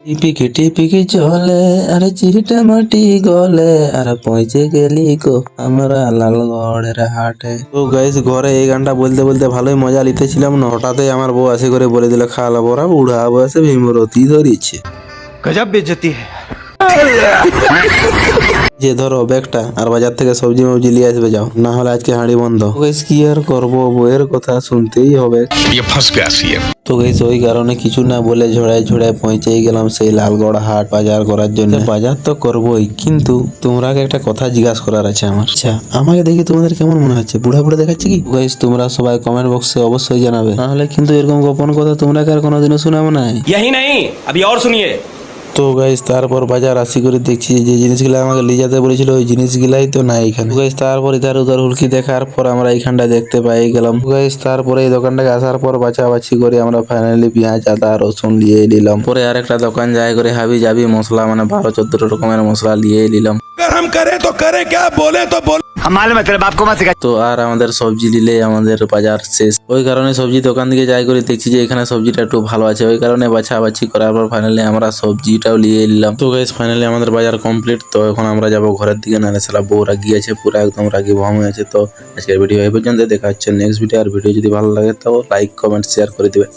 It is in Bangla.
টিপিকি চলে আরে চিটা মাটি গলে আরে পৌঁছে গেলি গো আমরা লালগড়ের হাটে। তো গাইস ঘরে এই গানটা বলতে বলতে ভালোই মজা লিতেছিলাম না, হঠাৎই আমার বউ আসে করে বলে দিল খালা বড়া বুড়া বয়সে ভীমরতি ধরিছে। गजब बेइज्जती है। যে ধরো ব্যাগটা আর বাজার থেকে সবজি মবজি নিয়ে আসবে যাও, না হলে আজকে হাঁড়ি বন্ধ। গাইস কি আর করবো, বউয়ের কথা শুনতেই হবে। ये फंस गया सीएम। তো গাইস ওই কারণে কিছু না বলে ঝড়ায় পৌঁছেই গেলাম সেই লালগড় হাট বাজার করার জন্য। বাজার তো করবোই, কিন্তু তোমরা একটা কথা জিজ্ঞাসা করার আছে আমার। আচ্ছা আমাকে দেখে তোমাদের কেমন মনে হচ্ছে, বুড়া বুড়া দেখাচ্ছে কি? গাইস তোমরা সবাই কমেন্ট বক্সে অবশ্যই জানাবে, না হলে কিন্তু এরকম গোপন কথা তোমরা আর কোনোদিনও শোনাবো না। यही नहीं, अभी और सुनिए। তো গাইস তারপর বাজার আসি করে দেখছি যে জিনিসগুলো আমাকে নিয়ে যেতে বলেছিল ওই জিনিসগুলাই তো নাই এখানে। গাইস তারপর ইধার উধার হুলকি দেখার পর আমরা এইখানটা দেখতে পাই গেলাম। গাইস তারপরে এই দোকানটাকে আসার পর বাছাবাছি করে আমরা ফাইনালি পেঁয়াজ আদা রসুন নিয়ে নিলাম। পরে আরেকটা দোকান যাই করে হাবি জাবি মশলা মানে 12-14 রকমের মশলা নিয়ে নিলাম। अगर हम करें तो करें क्या, बोले तो बोले। हम मालूम है तेरे बाप को मत सिखा। তো আর আমাদের সবজি নিলে আমাদের বাজার শেষ। ওই কারণে সবজি দোকান দিকে যাই করে দেখছি যে এখানে সবজিটা একটু ভালো আছে, ওই কারণে বাছাবাছি করার পর ফাইনালি আমরা সবজিটাও নিয়ে নিলাম। তো গাইস ফাইনালি আমাদের বাজার কমপ্লিট। তো এখন আমরা যাবো ঘরের দিকে, নাহলে সালা বউ রাগি আছে, পুরো একদম রাগি ভম হয়ে আছে। তো আজকের ভিডিও এই পর্যন্ত, দেখা হচ্ছে নেক্সট ভিডিও। আর ভিডিও যদি ভালো লাগে তো লাইক কমেন্ট শেয়ার করে দিবে।